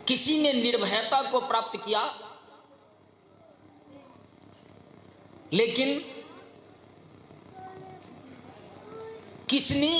किसी ने निर्भयता को प्राप्त किया, लेकिन किसने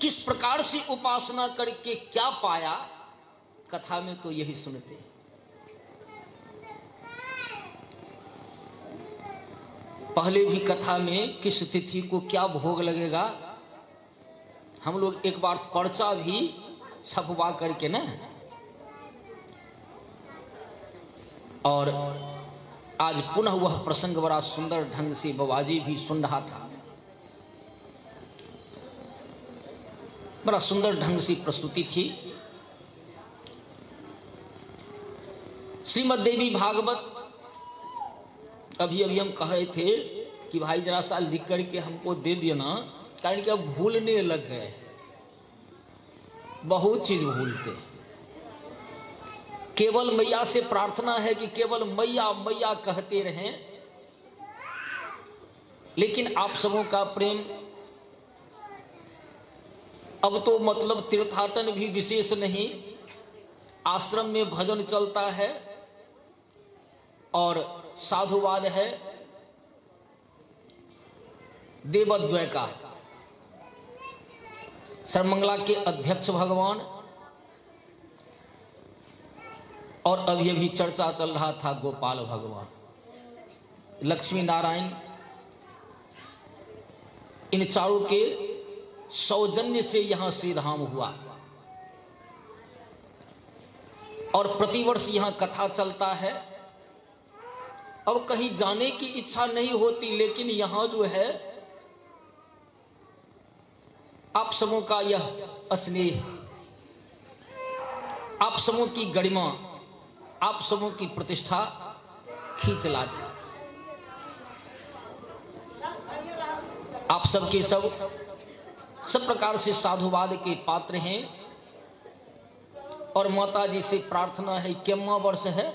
किस प्रकार से उपासना करके क्या पाया, कथा में तो यही सुनते हैं। पहले भी कथा में किस तिथि को क्या भोग लगेगा, हम लोग एक बार पर्चा भी छपवा करके ना, और आज पुनः वह प्रसंग बड़ा सुंदर ढंग से बाबाजी भी सुन रहा था, बड़ा सुंदर ढंग से प्रस्तुति थी। श्रीमद् देवी भागवत अभी हम कह रहे थे कि भाई जरा सा लिख करके हमको दे दिया ना, कारण कि अब भूलने लग गए, बहुत चीज भूलते। केवल मैया से प्रार्थना है कि केवल मैया मैया कहते रहें, लेकिन आप सबों का प्रेम अब तो मतलब तीर्थाटन भी विशेष नहीं, आश्रम में भजन चलता है और साधुवाद है देवद्वय का। सर्वमंगला के अध्यक्ष भगवान, और अभी चर्चा चल रहा था गोपाल भगवान, लक्ष्मी नारायण, इन चारों के सौजन्य से यहां श्री धाम हुआ और प्रतिवर्ष यहां कथा चलता है। अब कहीं जाने की इच्छा नहीं होती, लेकिन यहां जो है आप सबों का यह स्नेह, आप सबों की गरिमा, आप सबों की प्रतिष्ठा खींच लाती। आप सबके सब प्रकार से साधुवाद के पात्र हैं, और माता जी से प्रार्थना है, कितना वर्ष है?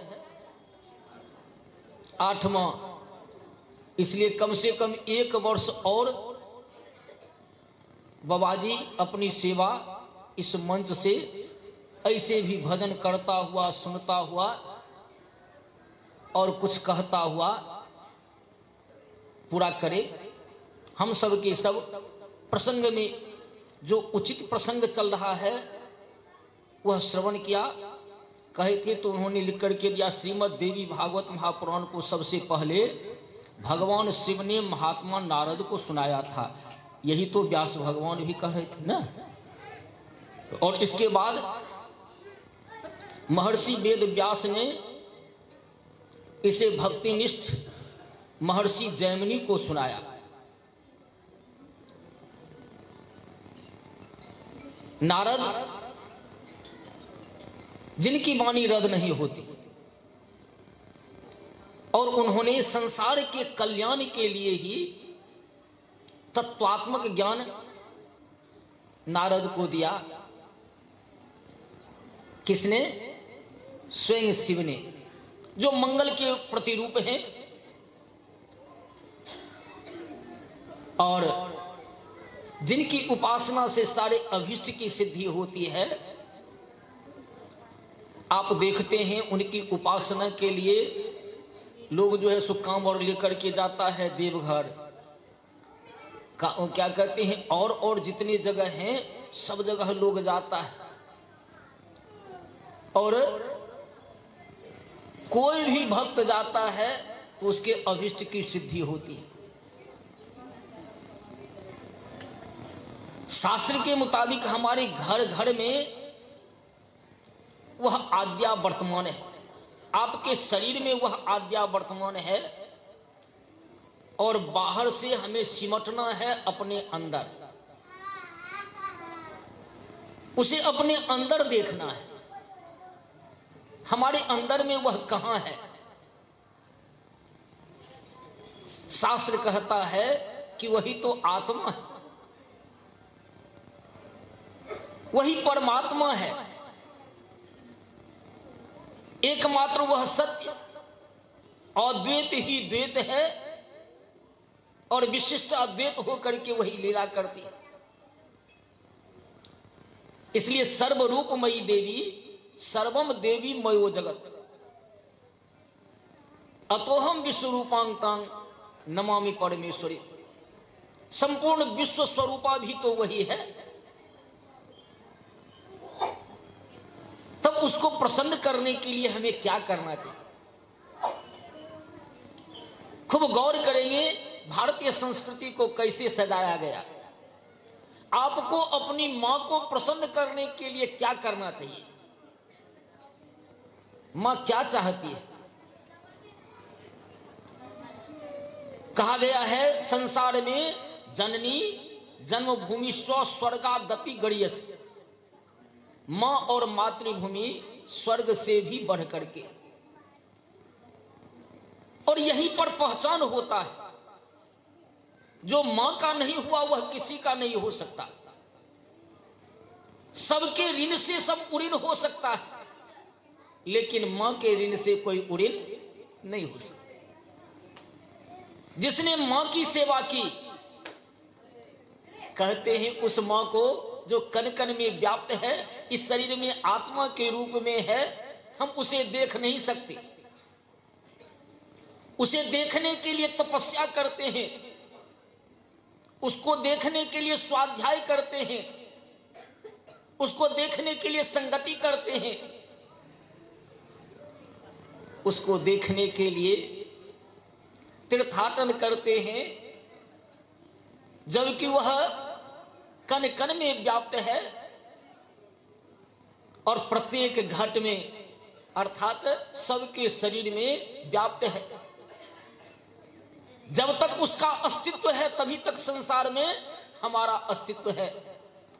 8वां, इसलिए कम से कम 1 वर्ष और बाबाजी अपनी सेवा इस मंच से ऐसे भी भजन करता हुआ, सुनता हुआ और कुछ कहता हुआ पूरा करे। हम सब के सब प्रसंग में जो उचित प्रसंग चल रहा है वह श्रवण किया। कहे थे तो उन्होंने लिख करके दिया, श्रीमद् देवी भागवत महापुराण को सबसे पहले भगवान शिव ने महात्मा नारद को सुनाया था। यही तो व्यास भगवान भी कह रहे थे ना। और इसके बाद महर्षि वेद व्यास ने इसे भक्तिनिष्ठ महर्षि जैमिनी को सुनाया। नारद जिनकी वाणी रद्द नहीं होती, और उन्होंने संसार के कल्याण के लिए ही तत्वात्मक ज्ञान नारद को दिया। किसने? स्वयं शिव ने, जो मंगल के प्रतिरूप हैं और जिनकी उपासना से सारे अभिष्ट की सिद्धि होती है। आप देखते हैं उनकी उपासना के लिए लोग जो है सुकाम और लेकर के जाता है देवघर का, क्या कहते हैं, और जितनी जगह हैं सब जगह लोग जाता है, और कोई भी भक्त जाता है तो उसके अभिष्ट की सिद्धि होती है। शास्त्र के मुताबिक हमारे घर घर में वह आद्या वर्तमान है, आपके शरीर में वह आद्या वर्तमान है, और बाहर से हमें सिमटना है अपने अंदर, उसे अपने अंदर देखना है। हमारे अंदर में वह कहां है? शास्त्र कहता है कि वही तो आत्मा है, वही परमात्मा है। एकमात्र वह सत्य अद्वैत ही द्वैत है, और विशिष्ट अद्वैत होकर के वही लीला करती है। इसलिए सर्वरूपमयी देवी सर्वम देवी मयो जगत अतोहम विश्व रूपांतांग नमामि परमेश्वरी। संपूर्ण विश्व स्वरूपा भी तो वही है। तब उसको प्रसन्न करने के लिए हमें क्या करना चाहिए? खूब गौर करेंगे भारतीय संस्कृति को कैसे सजाया गया। आपको अपनी मां को प्रसन्न करने के लिए क्या करना चाहिए? मां क्या चाहती है? कहा गया है संसार में जननी जन्मभूमि स्वर्गादपि गरीयसी। मां और मातृभूमि स्वर्ग से भी बढ़ करके, और यहीं पर पहचान होता है। जो मां का नहीं हुआ वह किसी का नहीं हो सकता। सबके ऋण से सब उऋण हो सकता है, लेकिन मां के ऋण से कोई उऋण नहीं हो सकता। जिसने मां की सेवा की, कहते हैं उस मां को जो कण कण में व्याप्त है, इस शरीर में आत्मा के रूप में है, हम उसे देख नहीं सकते। उसे देखने के लिए तपस्या करते हैं, उसको देखने के लिए स्वाध्याय करते हैं, उसको देखने के लिए संगति करते हैं, उसको देखने के लिए तीर्थाटन करते हैं, जबकि वह कण कण में व्याप्त है और प्रत्येक घट में अर्थात सबके शरीर में व्याप्त है। जब तक उसका अस्तित्व है तभी तक संसार में हमारा अस्तित्व है।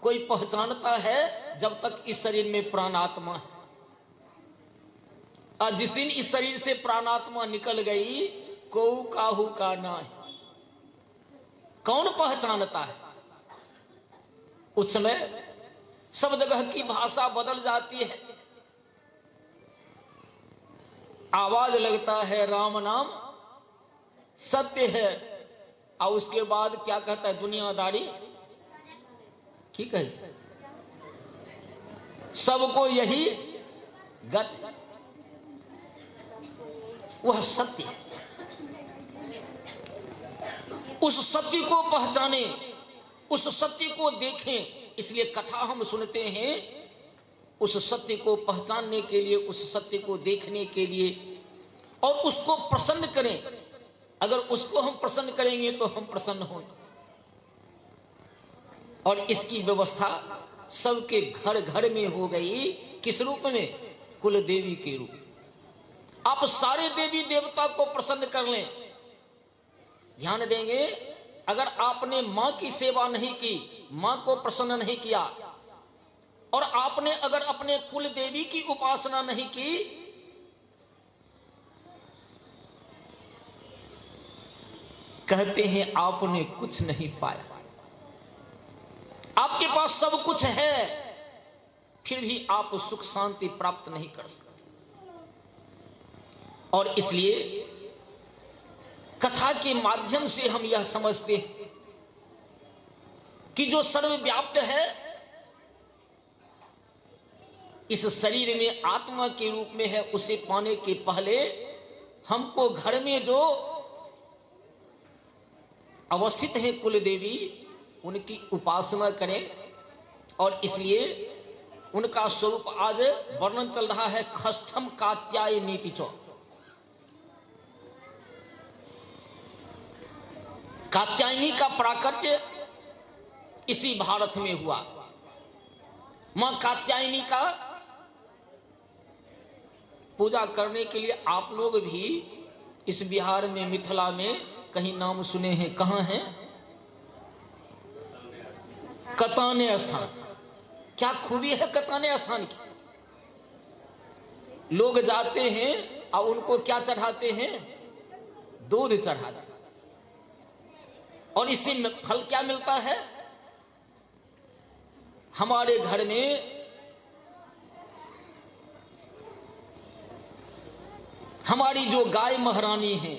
कोई पहचानता है जब तक इस शरीर में प्राणात्मा है, और जिस दिन इस शरीर से प्राणात्मा निकल गई, को काहू का ना है, कौन पहचानता है? उस समय सब जगह की भाषा बदल जाती है। आवाज लगता है राम नाम सत्य है, और उसके बाद क्या कहता है? दुनियादारी ठीक है, सबको यही गत, वह सत्य है। उस सत्य को पहचाने, उस सत्य को देखें। इसलिए कथा हम सुनते हैं उस सत्य को पहचानने के लिए, उस सत्य को देखने के लिए, और उसको प्रसन्न करें। अगर उसको हम प्रसन्न करेंगे तो हम प्रसन्न होंगे। और इसकी व्यवस्था सबके घर घर में हो गई। किस रूप में? कुल देवी के रूप। आप सारे देवी देवता को प्रसन्न कर लें। ध्यान देंगे, अगर आपने मां की सेवा नहीं की, मां को प्रसन्न नहीं किया, और आपने अगर अपने कुल देवी की उपासना नहीं की, कहते हैं आपने कुछ नहीं पाया। आपके पास सब कुछ है, फिर भी आप सुख शांति प्राप्त नहीं कर सकते। और इसलिए कथा के माध्यम से हम यह समझते हैं कि जो सर्वव्याप्त है, इस शरीर में आत्मा के रूप में है, उसे पाने के पहले हमको घर में जो अवस्थित है कुल देवी, उनकी उपासना करें। और इसलिए उनका स्वरूप आज वर्णन चल रहा है। खष्ठम कात्यायनी नीतिचो। कात्यायनी का प्राकट्य इसी भारत में हुआ। मां कात्यायनी का पूजा करने के लिए आप लोग भी इस बिहार में, मिथिला में कहीं नाम सुने हैं? कहां हैं? कताने स्थान। क्या खूबी है कताने स्थान की? लोग जाते हैं और उनको क्या चढ़ाते हैं? दूध चढ़ाते हैं। और इससे फल क्या मिलता है? हमारे घर में हमारी जो गाय महारानी है,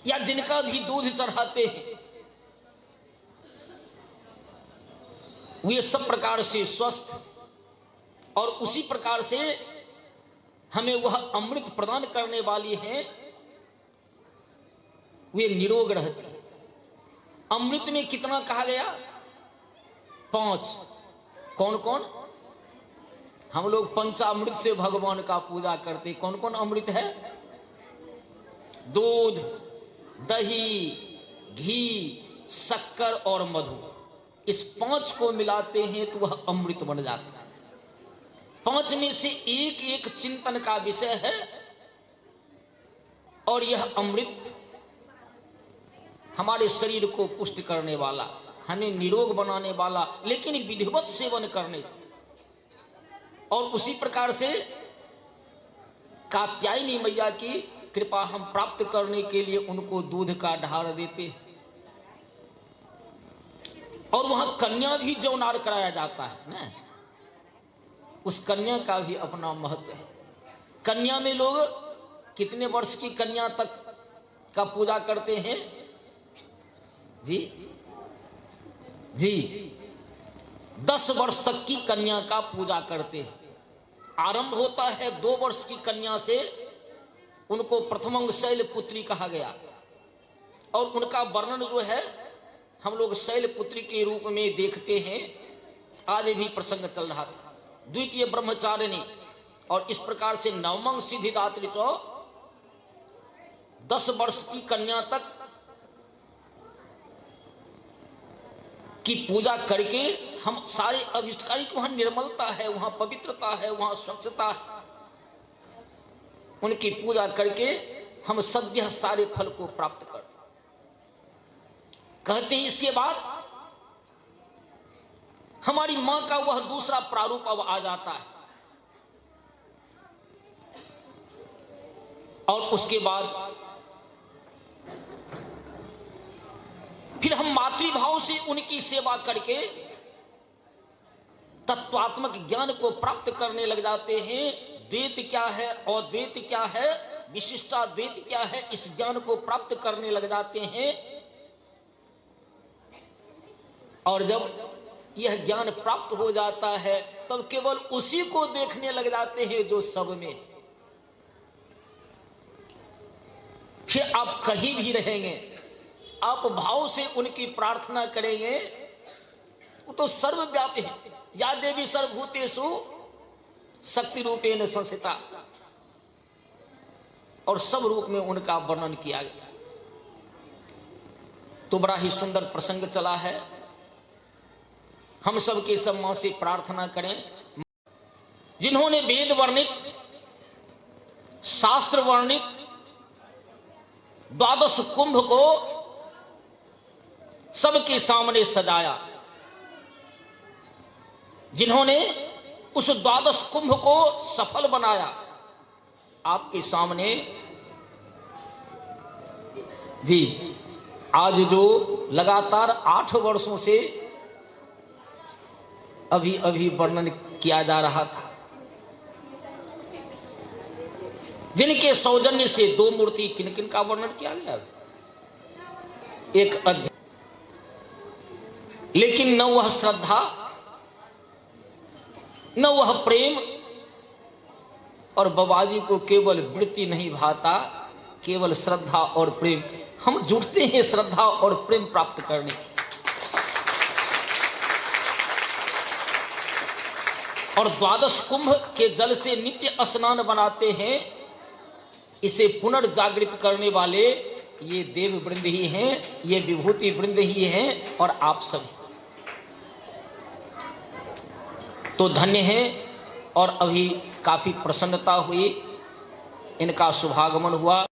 या जिनका भी दूध चढ़ाते हैं, वे सब प्रकार से स्वस्थ और उसी प्रकार से हमें वह अमृत प्रदान करने वाली हैं, वे निरोग रहते हैं। अमृत में कितना कहा गया? 5। कौन कौन? हम लोग पंचामृत से भगवान का पूजा करते। कौन कौन अमृत है? दूध, दही, घी, शक्कर और मधु। इस 5 को मिलाते हैं तो वह अमृत बन जाता है। 5 में से एक एक चिंतन का विषय है और यह अमृत हमारे शरीर को पुष्ट करने वाला, हमें निरोग बनाने वाला, लेकिन विधिवत सेवन करने से। और उसी प्रकार से कात्यायनी मैया की कृपा हम प्राप्त करने के लिए उनको दूध का ढार देते हैं। और वहां कन्या भी जौनार कराया जाता है ना, उस कन्या का भी अपना महत्व है। कन्या में लोग कितने वर्ष की कन्या तक का पूजा करते हैं? जी जी 10 वर्ष तक की कन्या का पूजा करते हैं। आरंभ होता है 2 वर्ष की कन्या से। उनको प्रथमंग शैल पुत्री कहा गया और उनका वर्णन जो है हम लोग शैल पुत्री के रूप में देखते हैं। आज भी प्रसंग चल रहा था। द्वितीय ब्रह्मचारिणी और इस प्रकार से नवमंग सिद्धिदात्री 10 वर्ष की कन्या तक की पूजा करके हम सारे अभिष्टकारी, वहां निर्मलता है, वहां पवित्रता है, वहां स्वच्छता है, उनकी पूजा करके हम सद्य सारे फल को प्राप्त करते। कहते हैं इसके बाद हमारी मां का वह दूसरा प्रारूप अब आ जाता है और उसके बाद फिर हम मातृभाव से उनकी सेवा करके तत्वात्मक ज्ञान को प्राप्त करने लग जाते हैं। द्वैत क्या है, अद्वैत क्या है, विशिष्टाद्वैत क्या है, इस ज्ञान को प्राप्त करने लग जाते हैं। और जब यह ज्ञान प्राप्त हो जाता है तब केवल उसी को देखने लग जाते हैं जो सब में। फिर आप कहीं भी रहेंगे, आप भाव से उनकी प्रार्थना करेंगे, वो तो सर्वव्यापी है। या देवी सर्वभूतेषु शक्ति रूपेण संस्थिता, और सब रूप में उनका वर्णन किया गया। तो बड़ा ही सुंदर प्रसंग चला है। हम सब के सब मां से प्रार्थना करें, जिन्होंने वेद वर्णित, शास्त्र वर्णित 12 कुंभ को सबके सामने सजाया, जिन्होंने उस 12 कुंभ को सफल बनाया, आपके सामने जी आज जो लगातार 8 वर्षों से अभी अभी वर्णन किया जा रहा था, जिनके सौजन्य से 2 मूर्ति, किन किन का वर्णन किया गया? एक अध्याय, लेकिन न वह श्रद्धा, न वह प्रेम, और बाबाजी को केवल वृत्ति नहीं भाता, केवल श्रद्धा और प्रेम। हम जुटते हैं श्रद्धा और प्रेम प्राप्त करने। और 12 कुंभ के जल से नित्य स्नान बनाते हैं। इसे पुनर्जागृत करने वाले ये देव वृंद ही हैं, ये विभूति वृंद ही हैं, और आप सभी तो धन्य हैं। और अभी काफी प्रसन्नता हुई, इनका शुभागमन हुआ।